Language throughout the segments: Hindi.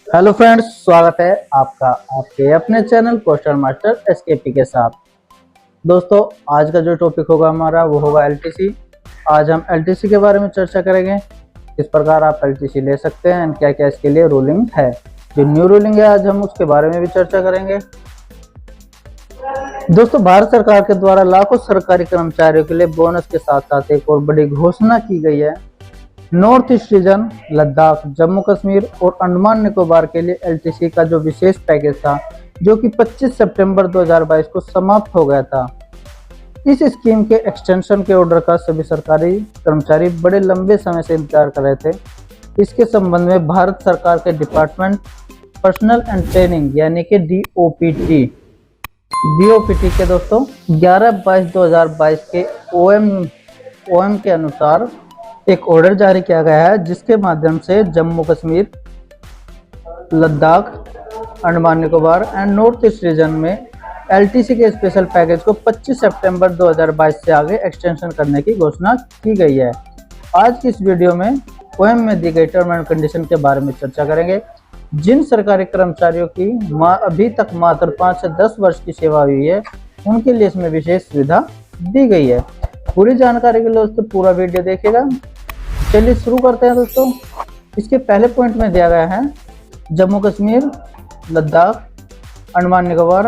हेलो फ्रेंड्स, स्वागत है आपका आपके अपने चैनल क्वेश्चन मास्टर एसकेपी के साथ। दोस्तों, आज का जो टॉपिक होगा हमारा वो होगा एलटीसी। आज हम एलटीसी के बारे में चर्चा करेंगे, किस प्रकार आप एलटीसी ले सकते हैं, क्या क्या इसके लिए रूलिंग है। जो न्यू रूलिंग है आज हम उसके बारे में भी चर्चा करेंगे। दोस्तों, भारत सरकार के द्वारा लाखों सरकारी कर्मचारियों के लिए बोनस के साथ साथ एक और बड़ी घोषणा की गई है। North east region, Ladakh, Jammu Kashmir और अंडमान निकोबार के लिए एलटीसी का जो विशेष पैकेज था, जो कि 25 सितंबर 2022 को समाप्त हो गया था। इस स्कीम के एक्सटेंशन के ऑर्डर का सभी सरकारी कर्मचारी बड़े लंबे समय से इंतजार कर रहे थे। इसके संबंध में भारत सरकार के डिपार्टमेंट पर्सनल एंड ट्रेनिंग यानी कि बीओपीटी के दोस्तों 11/22/2022 के ओएम के अनुसार एक ऑर्डर जारी किया गया है, जिसके माध्यम से Jammu Kashmir, Ladakh, Andaman Nicobar and north east region में एलटीसी के स्पेशल पैकेज को 25 सितंबर 2022 से आगे एक्सटेंशन करने की घोषणा की गई है। आज की इस वीडियो में ओएम में दी गई टर्म एंड कंडीशन के बारे में चर्चा करेंगे। जिन सरकारी कर्मचारियों की अभी तक मात्र 5 से 10 वर्ष की सेवा हुई है, उनके लिए इसमें विशेष सुविधा दी गई है। पूरी जानकारी के लिए दोस्तों पूरा वीडियो देखिएगा। चलिए शुरू करते हैं दोस्तों। इसके पहले पॉइंट में दिया गया है Jammu Kashmir, Ladakh, Andaman Nicobar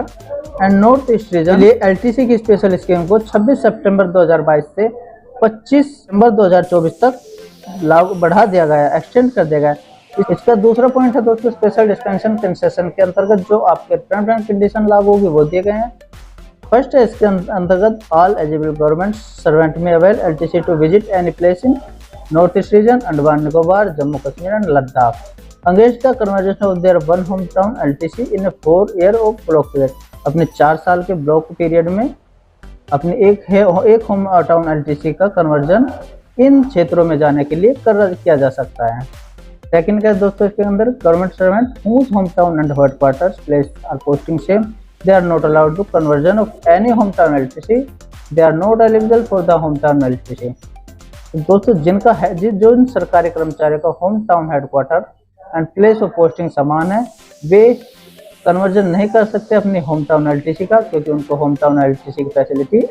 and north east region लिए एलटीसी की स्पेशल स्कीम को 26 सितंबर 2022 से 25 सितंबर 2024 तक लागू बढ़ा दिया गया, एक्सटेंड कर दिया गया। इसका दूसरा पॉइंट है दोस्तों, स्पेशल डिस्पेंशन कंसेशन के अंतर्गत जो आपके टर्म एंड कंडीशन लागू होगी वो दिए गए हैं। फर्स्ट है, इसके अंतर्गत all eligible government servant may avail LTC to visit any place in north east region, Andaman Nicobar, Jammu Kashmir and Ladakh. अंग्रेज का conversion of their one home town LTC in a 4 year of block period. अपने 4 साल के ब्लॉक पीरियड में अपने एक होम टाउन एलटीसी का कन्वर्जन इन क्षेत्रों में जाने के लिए किया जा सकता है। सेकंड का दोस्तों, इसके अंदर government servant whose home town and headquarters place are posting same, they are not allowed to conversion of any hometown LTC, they are not eligible for the hometown LTC। दोस्तों, जिनका है जो इन सरकारी कर्मचारियों का home town headquarter and place of posting समान है, वे कन्वर्जन नहीं कर सकते अपनी होम टाउन एलटीसी का, क्योंकि उनको होम टाउन एलटीसी की फैसिलिटी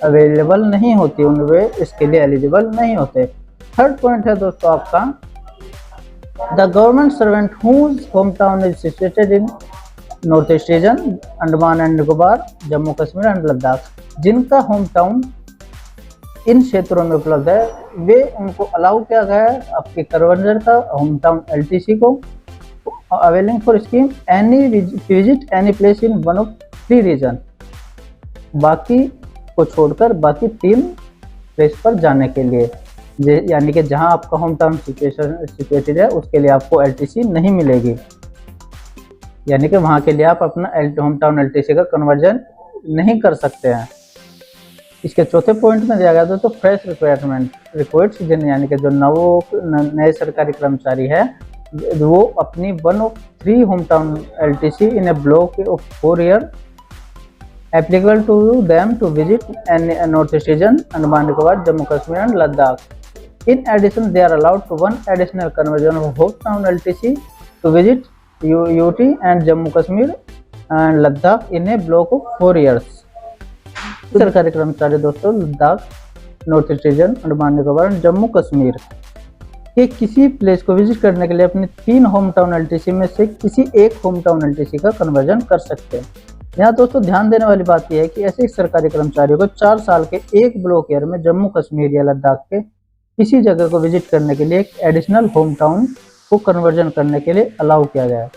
अवेलेबल नहीं होती, वे इसके लिए एलिजिबल नहीं होते। थर्ड पॉइंट है दोस्तों आपका, the government servant whose home town is situated in north east region, Andaman and Nicobar, Jammu Kashmir and Ladakh, जिनका होम टाउन इन क्षेत्रों में उपलब्ध है, वे उनको अलाउ किया गया है आपके कन्वर्जन का होम टाउन एलटीसी को availing for scheme any visit any place in one of 3 region. बाकी को छोड़कर बाकी 3 प्लेस पर जाने के लिए, यानी कि जहां आपका होम टाउन सिचुएटेड है उसके लिए आपको एलटीसी नहीं मिलेगी, यानी कि वहां के लिए आप अपना होम टाउन एलटीसी का कन्वर्जन नहीं कर सकते हैं। इसके चौथे पॉइंट में दिया गया दोस्तों, फ्रेश रिक्वायर्ड्स यानी कि जो नए सरकारी कर्मचारी है वो अपनी 1 of 3 home town LTC in a block of 4 year applicable to them to visit an North east region, Andaman Nicobar, Jammu Kashmir and Ladakh. In addition they are allowed to 1 additional conversion of home town LTC to visit UT and Jammu Kashmir and Ladakh in a block of 4 years. सरकारी कर्मचारी दोस्तों Ladakh, North east region, Andaman Nicobar, Jammu Kashmir के किसी प्लेस को विजिट करने के लिए अपने 3 होम टाउन एलटीसी में से किसी एक होम टाउन एलटीसी का कन्वर्जन कर सकते हैं। यहाँ दोस्तों ध्यान देने वाली बात यह है कि ऐसे सरकारी कर्मचारियों को 4 साल के एक ब्लॉक ईयर में जम्मू कश्मीर या लद्दाख के किसी जगह को विजिट करने के लिए एक एडिशनल होम टाउन को कन्वर्जन करने के लिए अलाउ किया गया है।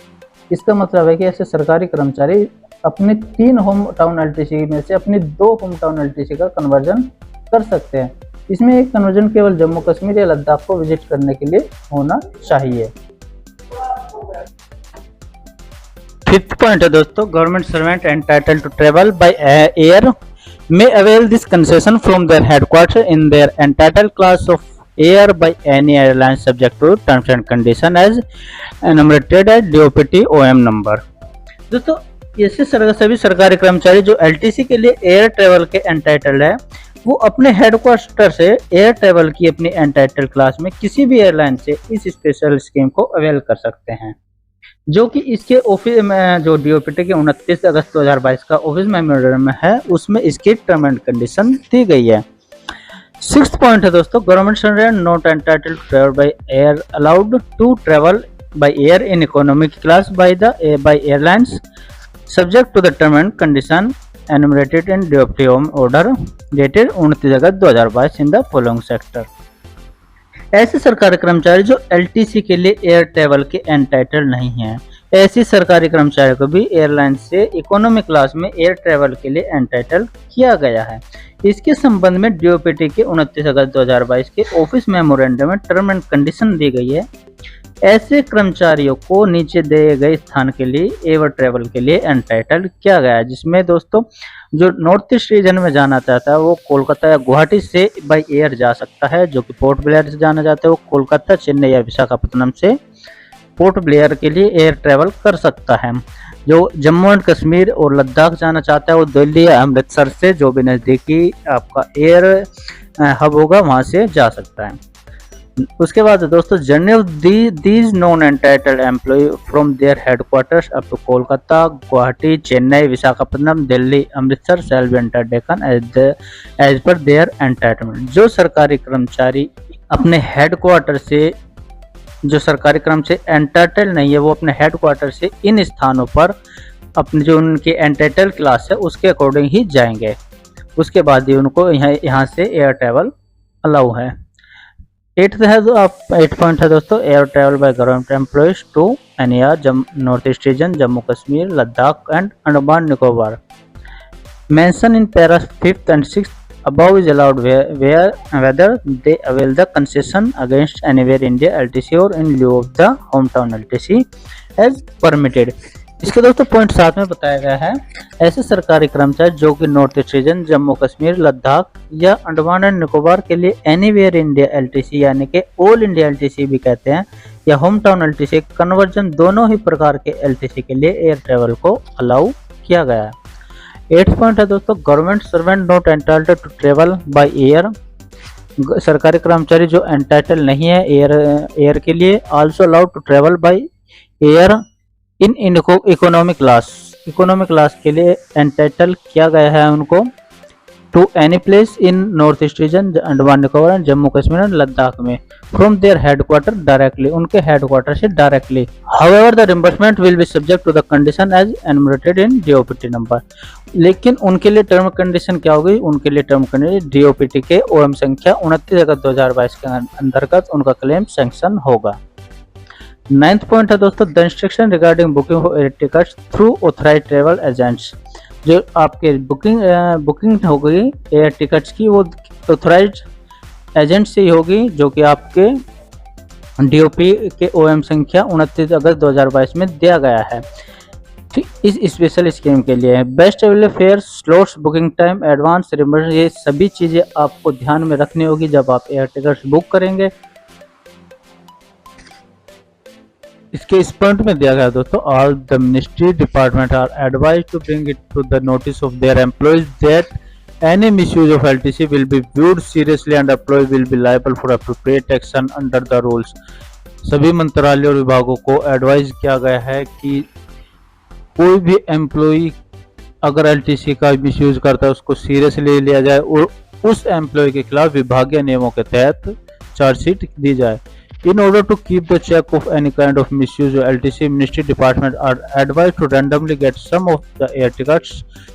इसका मतलब है कि ऐसे सरकारी कर्मचारी अपने 3 होम टाउन एलटीसी में से अपनी 2 होम टाउन एलटीसी का कन्वर्जन कर सकते हैं। इसमें एक कन्वर्जन केवल जम्मू कश्मीर या लद्दाख को विजिट करने के लिए होना चाहिए। फिफ्थ पॉइंट है दोस्तों, government servant entitled to travel by air may avail this concession from their headquarters in their entitled class of air by any airline subject to terms and condition as enumerated at DOPT OM number। दोस्तों, ऐसे सभी सरकारी कर्मचारी जो एलटीसी के लिए एयर ट्रेवल के एंटाइटल्ड है, वो अपने हेडक्वार्टर से एयर ट्रेवल की अपनी एंटाइटल्ड क्लास में किसी भी एयरलाइन से इस स्पेशल स्कीम को अवेल कर सकते हैं। जो कि इसके ऑफिस में जो डीओपीटी के 29 अगस्त 2022 का ऑफिस मेमोरेंडम है उसमें इसकी टर्म एंड कंडीशन दी गई है। 6th पॉइंट है दोस्तों, government student not entitled to travel by air allowed to travel by air in economic class by airlines subject to the term and condition enumerated in DOPT order dated 29 August 2022 in the following sector. ऐसे सरकारी कर्मचारी जो एलटीसी के लिए एयर ट्रैवल के एंटाइटल्ड नहीं हैं, ऐसे सरकारी कर्मचारियों को भी एयरलाइन से इकोनॉमी क्लास में एयर ट्रैवल के लिए एंटाइटल किया गया है। इसके संबंध में डीओपीटी के 29 अगस्त 2022 के ऑफिस मेमोरेंडम में टर्म एंड कंडीशन दी गई है। ऐसे कर्मचारियों को नीचे दिए गए स्थान के लिए एयर ट्रैवल के लिए एंटाइटल किया गया है, जिसमें दोस्तों जो नॉर्थ ईस्ट रीजन में जाना चाहता है वो कोलकाता या गुवाहाटी से बाय एयर जा सकता है। जो कि पोर्ट ब्लेयर से जाना चाहता है वो कोलकाता, चेन्नई या विशाखापट्टनम से पोर्ट ब्लेयर के लिए एयर ट्रैवल कर सकता है। जो जम्मू एंड कश्मीर और लद्दाख जाना चाहता है वो दिल्ली या अमृतसर से, जो भी नज़दीकी आपका एयर हब होगा वहां से जा सकता है। उसके बाद दोस्तों, journey of these non entitled employ from their headquarters up to Kolkata, Guwahati, Chennai, Visakhapatnam, Delhi, Amritsar shall be undertaken as per their entitlement. जो सरकारी कर्मचारी अपने हेडक्वार्टर से, जो सरकारी कर्मचारी एंटाइटल नहीं है, वो अपने हेडक्वार्टर से इन स्थानों पर अपने जो उनकी एंटाइटल क्लास है उसके अकॉर्डिंग ही जाएंगे। उसके बाद ही उनको यहाँ से एयर ट्रैवल अलाउ है। 8 पॉइंट है दोस्तों, air travel by government employees to NER north east region, Jammu Kashmir, Ladakh and Andaman Nicobar. Mention in para 5th and 6th above is allowed whether they avail the concession against anywhere India LTC or in lieu of the hometown LTC as permitted। इसके दोस्तों पॉइंट 7 में बताया गया है, ऐसे सरकारी कर्मचारी जो कि north east region, Jammu Kashmir, Ladakh या अंडमान एंड निकोबार के लिए एनीवेयर इंडिया एलटीसी यानी कि ऑल इंडिया एलटीसी भी कहते हैं या होम टाउन एलटीसी कन्वर्जन, दोनों ही प्रकार के एलटीसी के लिए एयर ट्रैवल को अलाउ किया गया है। 8th पॉइंट है दोस्तों, government servant not entitled to travel by air. सरकारी कर्मचारी जो एंटाइटल नहीं है एयर के लिए also allowed to travel by air in economic class के लिए एंटाइटल किया गया है उनको to any place in north east region, Andaman Nicobar, Jammu Kashmir और लद्दाख में फ्रॉम देयर हेडक्वार्टर डायरेक्टली, उनके हेडक्वार्टर से directly. However the reimbursement will be subject to the condition as एनुमरेटेड in DOPT number. लेकिन उनके लिए टर्म कंडीशन क्या होगी, उनके लिए टर्म कंडीशन डीओपीटी के ओएम संख्या 29 अगस्त 2022 के अंतर्गत उनका क्लेम सैंक्शन होगा। 9th पॉइंट है दोस्तों, the instruction regarding booking of air tickets through authorised travel agents. जो आपके बुकिंग होगी एयर टिकट्स की वो ऑथराइज्ड एजेंट से ही होगी, जो कि आपके डीओपी के ओएम संख्या 29 अगस्त 2022 में दिया गया है इस स्पेशल स्कीम के लिए। Best available fare, slots, booking time, advance reimburse, ये सभी चीज़ें आपको ध्यान में रखनी होगी जब आप एयर टिकट्स बुक करेंगे। इसके इस पॉइंट में दिया गया दोस्तों, all the ministry department are advised to bring it to the notice of their employees that any misuse of LTC will be viewed seriously and employ will be liable for appropriate action under the rules. सभी मंत्रालयों और विभागों को एडवाइज किया गया है कि कोई भी एम्प्लॉय अगर एलटीसी का मिसयूज करता है उसको सीरियसली लिया जाए और उस एम्प्लॉय के खिलाफ विभागीय नियमों के तहत चार्जशीट दी जाए। In order to keep the check of any kind of misuse, LTC Ministry Department are advised to randomly get some of the air tickets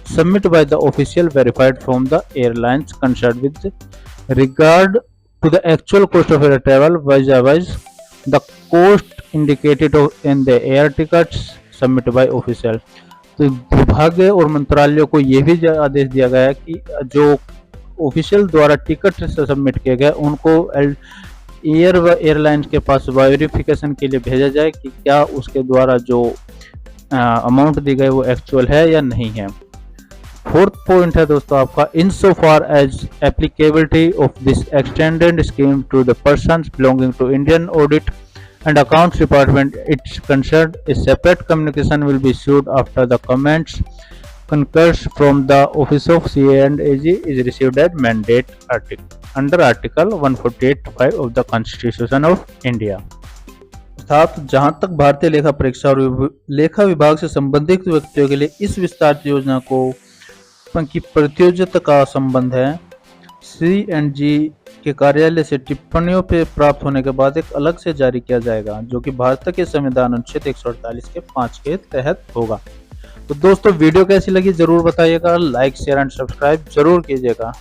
submitted by the official verified from the airlines concerned with regard to the actual cost of air travel, otherwise the cost indicated in the air tickets submitted by official। तो विभाग और मंत्रालयों को ये भी आदेश दिया गया है कि जो ऑफिशियल द्वारा टिकट सबमिट किए गए उनको एयरलाइंस के पास वेरिफिकेशन के लिए भेजा जाए कि क्या उसके द्वारा जो अमाउंट दी गई वो एक्चुअल है या नहीं है। 4th पॉइंट है दोस्तों आपका, in so far as applicability of this extended scheme to the persons belonging to Indian audit and accounts department it's concerned, a separate communication will be issued after the comments concurs from the office of CA and AG is received as mandate under article 148(5) of the Constitution of India। अर्थात जहां तक भारतीय लेखा परीक्षा और लेखा विभाग से संबंधित व्यक्तियों के लिए इस विस्तारित योजना की प्रतियोगिता का संबंध है, CNG के कार्यालय से टिप्पणियों पे प्राप्त होने के बाद एक अलग से जारी किया जाएगा, जो कि भारत के संविधान अनुच्छेद 148 के 5 के तहत होगा। तो दोस्तों वीडियो कैसी लगी जरूर बताइएगा, लाइक शेयर एंड सब्सक्राइब जरूर कीजिएगा।